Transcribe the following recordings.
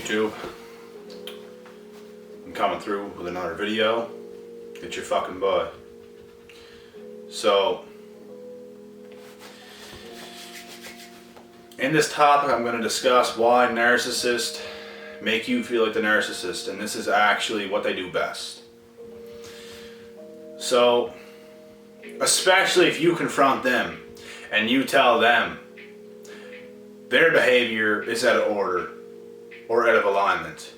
YouTube? I'm coming through with another video. It's your fucking boy. So, in this topic I'm going to discuss why narcissists make you feel like the narcissist, and this is actually what they do best. So, especially if you confront them and you tell them their behavior is out of order or out of alignment,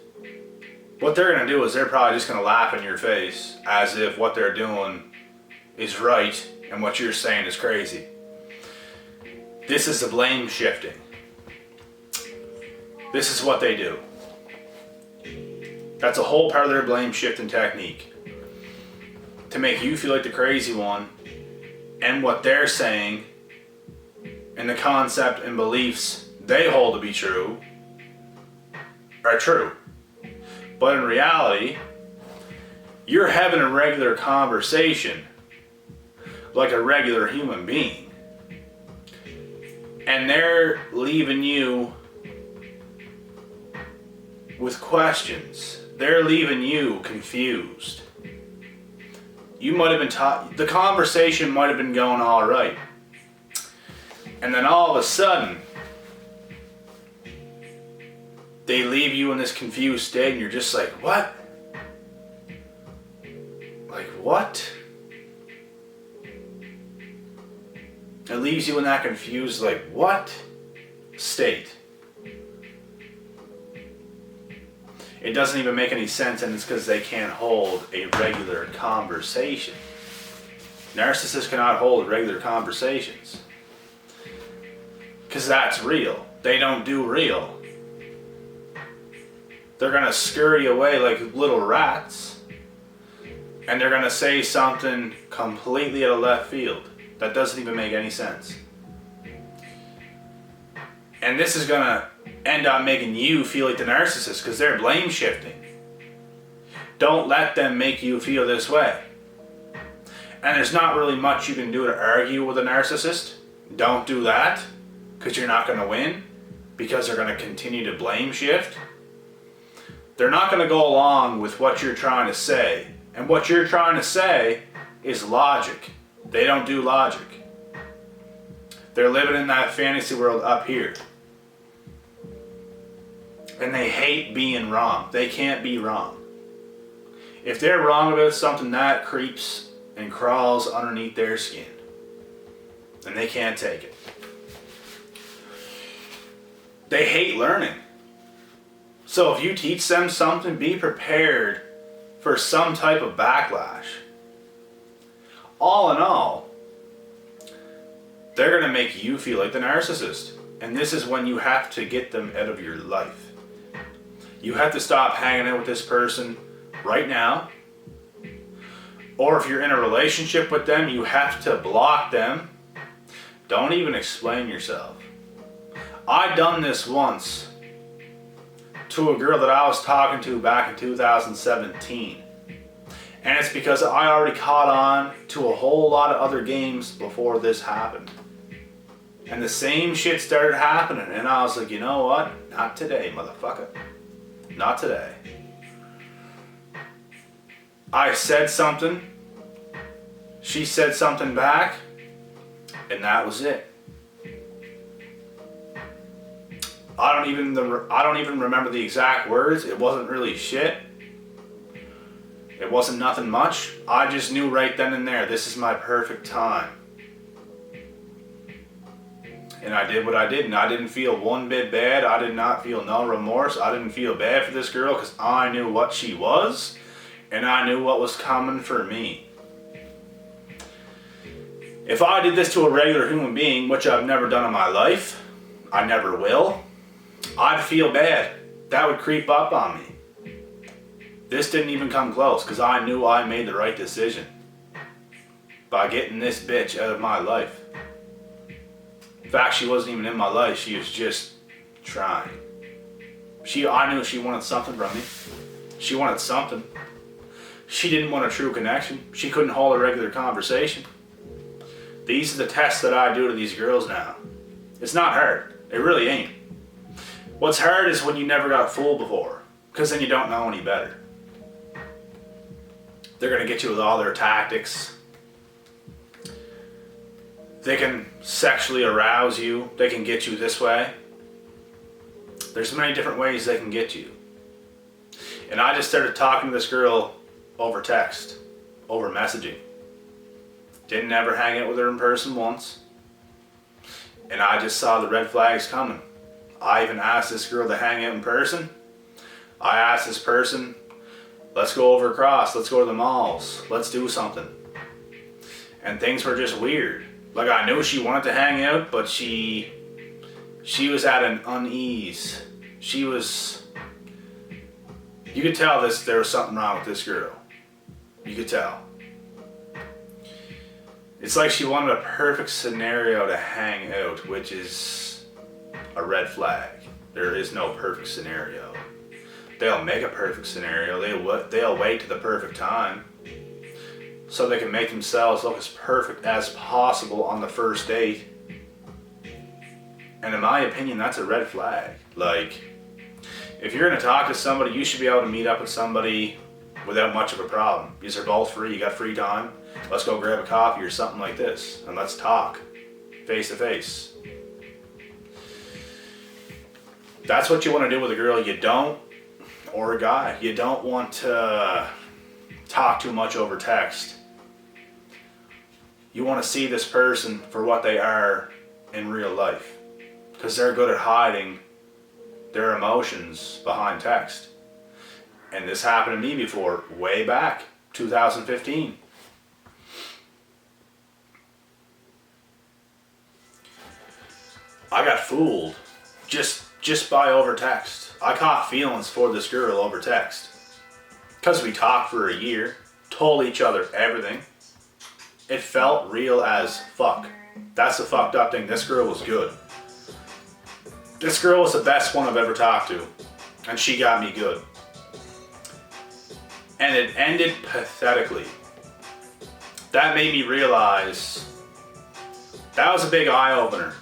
what they're going to do is they're probably just going to laugh in your face as if what they're doing is right and what you're saying is crazy. This is the blame shifting. This is what they do. That's a whole part of their blame shifting technique. To make you feel like the crazy one, and what they're saying and the concept and beliefs they hold to be true are true. But in reality, you're having a regular conversation like a regular human being. And they're leaving you with questions. They're leaving you confused. You might have been taught, the conversation might have been going all right. And then all of a sudden, they leave you in this confused state and you're just like, what? Like, what? It leaves you in that confused, like, what? State. It doesn't even make any sense, and it's because they can't hold a regular conversation. Narcissists cannot hold regular conversations. Because that's real. They don't do real. They're going to scurry away like little rats, and they're going to say something completely out of left field that doesn't even make any sense. And this is going to end up making you feel like the narcissist because they're blame shifting. Don't let them make you feel this way. And there's not really much you can do to argue with a narcissist. Don't do that because you're not going to win, because they're going to continue to blame shift. They're not going to go along with what you're trying to say. And what you're trying to say is logic. They don't do logic. They're living in that fantasy world up here. And they hate being wrong. They can't be wrong. If they're wrong about something, that creeps and crawls underneath their skin. And they can't take it. They hate learning. So if you teach them something, be prepared for some type of backlash. All in all, they're going to make you feel like the narcissist. And this is when you have to get them out of your life. You have to stop hanging out with this person right now. Or if you're in a relationship with them, you have to block them. Don't even explain yourself. I done this once to a girl that I was talking to back in 2017. And it's because I already caught on to a whole lot of other games before this happened. And the same shit started happening. And I was like, you know what? Not today, motherfucker. Not today. I said something. She said something back. And that was it. I don't even remember the exact words. It wasn't really shit. It wasn't nothing much. I just knew right then and there, this is my perfect time. And I did what I did, and I didn't feel one bit bad. I did not feel no remorse. I didn't feel bad for this girl because I knew what she was, and I knew what was coming for me. If I did this to a regular human being, which I've never done in my life, I never will, I'd feel bad. That would creep up on me. This didn't even come close because I knew I made the right decision by getting this bitch out of my life. In fact, she wasn't even in my life. She was just trying. I knew she wanted something from me. She wanted something. She didn't want a true connection. She couldn't hold a regular conversation. These are the tests that I do to these girls now. It's not hard. It really ain't. What's hard is when you never got fooled before, because then you don't know any better. They're going to get you with all their tactics. They can sexually arouse you. They can get you this way. There's many different ways they can get you. And I just started talking to this girl over text, over messaging. Didn't ever hang out with her in person once. And I just saw the red flags coming. I even asked this girl to hang out in person. I asked this person, let's go over across, let's go to the malls, let's do something. And things were just weird. Like, I knew she wanted to hang out, but she was at an unease. You could tell there was something wrong with this girl. You could tell. It's like she wanted a perfect scenario to hang out, which is a red flag. There is no perfect scenario. They'll make a perfect scenario. They'll wait to the perfect time so they can make themselves look as perfect as possible on the first date. And in my opinion, that's a red flag. Like, if you're going to talk to somebody, you should be able to meet up with somebody without much of a problem. These are both free. You got free time. Let's go grab a coffee or something like this, and let's talk face to face. That's what you want to do with a girl. You don't, or a guy, you don't want to talk too much over text. You want to see this person for what they are in real life, because they're good at hiding their emotions behind text. And this happened to me before, way back, 2015. I got fooled just by over text. I caught feelings for this girl over text. Because we talked for a year, told each other everything. It felt real as fuck. That's the fucked up thing. This girl was good. This girl was the best one I've ever talked to. And she got me good. And it ended pathetically. That made me realize that was a big eye-opener.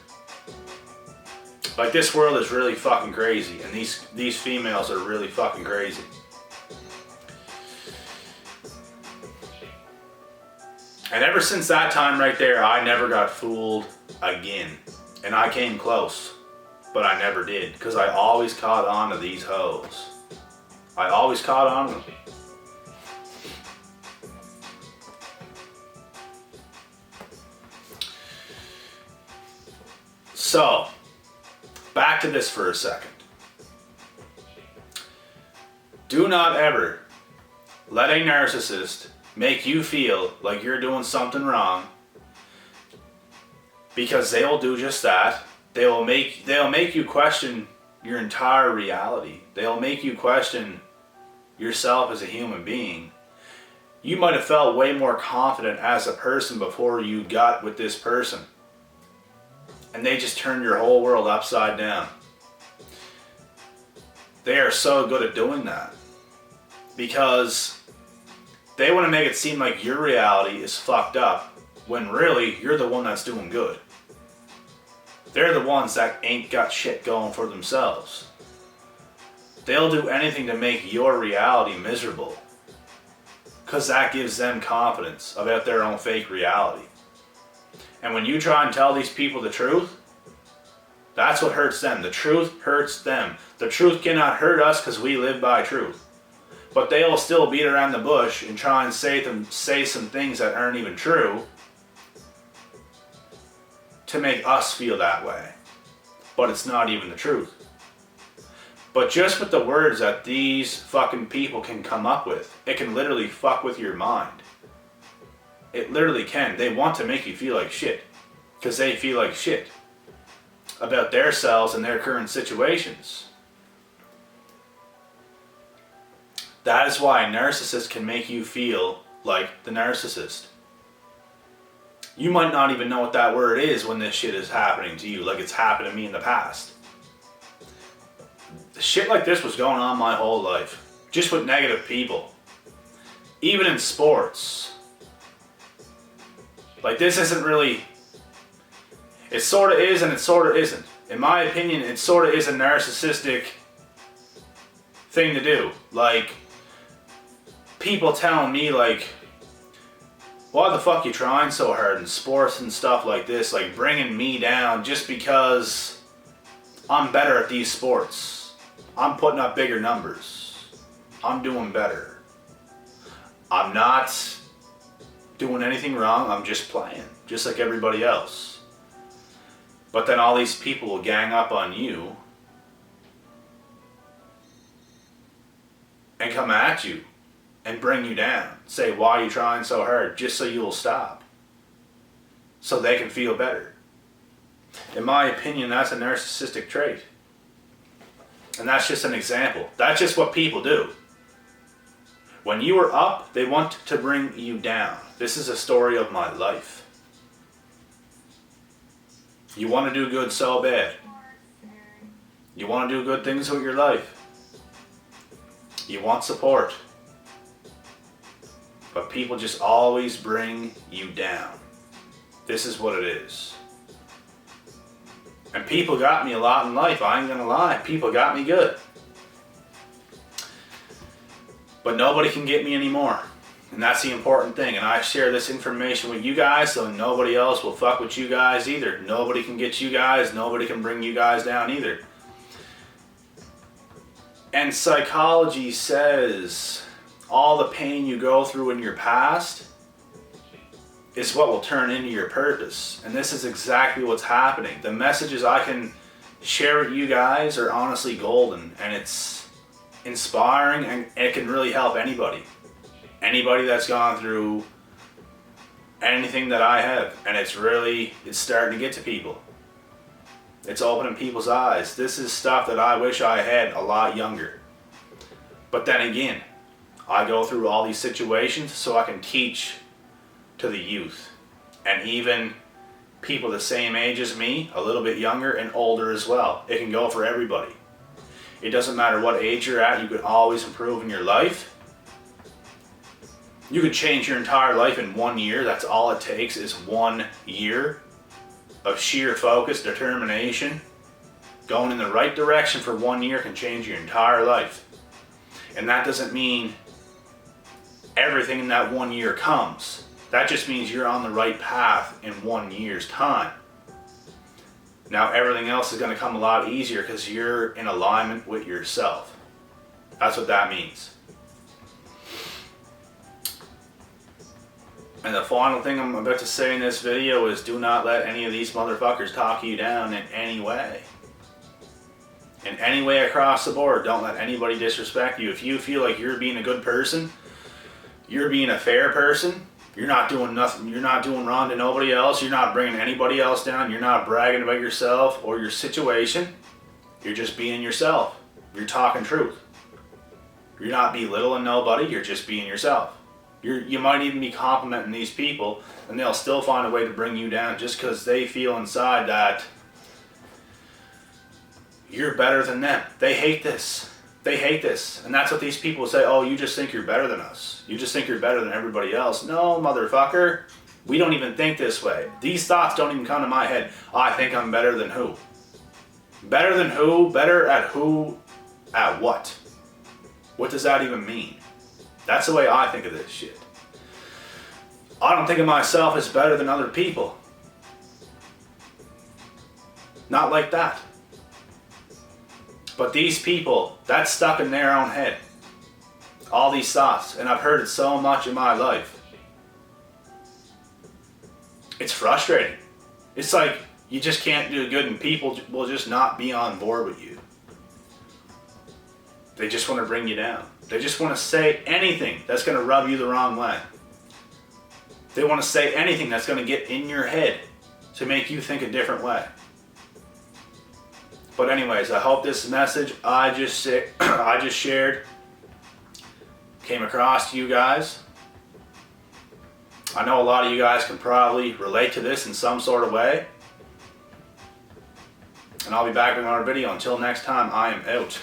Like, this world is really fucking crazy, and these females are really fucking crazy. And ever since that time right there, I never got fooled again. And I came close, but I never did, because I always caught on to these hoes. I always caught on to them. So, back to this for a second. Do not ever let a narcissist make you feel like you're doing something wrong, because they will do just that. They'll make you question your entire reality. They'll make you question yourself as a human being. You might have felt way more confident as a person before you got with this person. And they just turn your whole world upside down. They are so good at doing that, because they want to make it seem like your reality is fucked up, when really you're the one that's doing good. They're the ones that ain't got shit going for themselves. They'll do anything to make your reality miserable, because that gives them confidence about their own fake reality. And when you try and tell these people the truth, that's what hurts them. The truth hurts them. The truth cannot hurt us, because we live by truth. But they'll still beat around the bush and try and say some things that aren't even true to make us feel that way. But it's not even the truth. But just with the words that these fucking people can come up with, it can literally fuck with your mind. It literally can. They want to make you feel like shit, because they feel like shit about themselves and their current situations. That is why narcissists can make you feel like the narcissist. You might not even know what that word is when this shit is happening to you, like it's happened to me in the past. Shit like this was going on my whole life, just with negative people. Even in sports. Like, this isn't really, it sort of is and it sort of isn't. in my opinion, it sort of is a narcissistic thing to do. Like, people telling me, like, why the fuck you trying so hard in sports and stuff like this, like bringing me down just because I'm better at these sports. I'm putting up bigger numbers. I'm doing better. I'm not doing anything wrong. I'm just playing, just like everybody else. But then all these people will gang up on you and come at you and bring you down. Say, why are you trying so hard? Just so you'll stop. So they can feel better. In my opinion, that's a narcissistic trait. And that's just an example. That's just what people do. When you are up, they want to bring you down. This is a story of my life. You want to do good so bad. You want to do good things with your life. You want support. But people just always bring you down. This is what it is. And people got me a lot in life, I ain't gonna lie. People got me good. But nobody can get me anymore. And that's the important thing. And I share this information with you guys so nobody else will fuck with you guys either. Nobody can get you guys. Nobody can bring you guys down either. And psychology says all the pain you go through in your past is what will turn into your purpose. And this is exactly what's happening. The messages I can share with you guys are honestly golden, and it's inspiring, and it can really help anybody. Anybody that's gone through anything that I have. And it's starting to get to people. It's opening people's eyes. This is stuff that I wish I had a lot younger. But then again, I go through all these situations so I can teach to the youth. And even people the same age as me, a little bit younger and older as well. It can go for everybody. It doesn't matter what age you're at, you can always improve in your life. You could change your entire life in 1 year. That's all it takes is 1 year of sheer focus, determination. Going in the right direction for 1 year can change your entire life. And that doesn't mean everything in that 1 year comes. That just means you're on the right path in 1 year's time. Now everything else is going to come a lot easier because you're in alignment with yourself. That's what that means. And the final thing I'm about to say in this video is do not let any of these motherfuckers talk you down in any way. In any way across the board. Don't let anybody disrespect you. If you feel like you're being a good person, you're being a fair person, you're not doing nothing, you're not doing wrong to nobody else, you're not bringing anybody else down, you're not bragging about yourself or your situation, you're just being yourself. You're talking truth. You're not belittling nobody, you're just being yourself. You might even be complimenting these people and they'll still find a way to bring you down just because they feel inside that you're better than them. They hate this. They hate this. And that's what these people say, oh, you just think you're better than us. You just think you're better than everybody else. No, motherfucker. We don't even think this way. These thoughts don't even come to my head. Oh, I think I'm better than who? Better than who? Better at who? At what? What does that even mean? That's the way I think of this shit. I don't think of myself as better than other people. Not like that. But these people, that's stuck in their own head. All these thoughts, and I've heard it so much in my life. It's frustrating. It's like you just can't do good and people will just not be on board with you. They just want to bring you down. They just want to say anything that's going to rub you the wrong way. They want to say anything that's going to get in your head to make you think a different way. But anyways, I hope this message I just shared came across to you guys. I know a lot of you guys can probably relate to this in some sort of way. And I'll be back with another video. Until next time, I am out.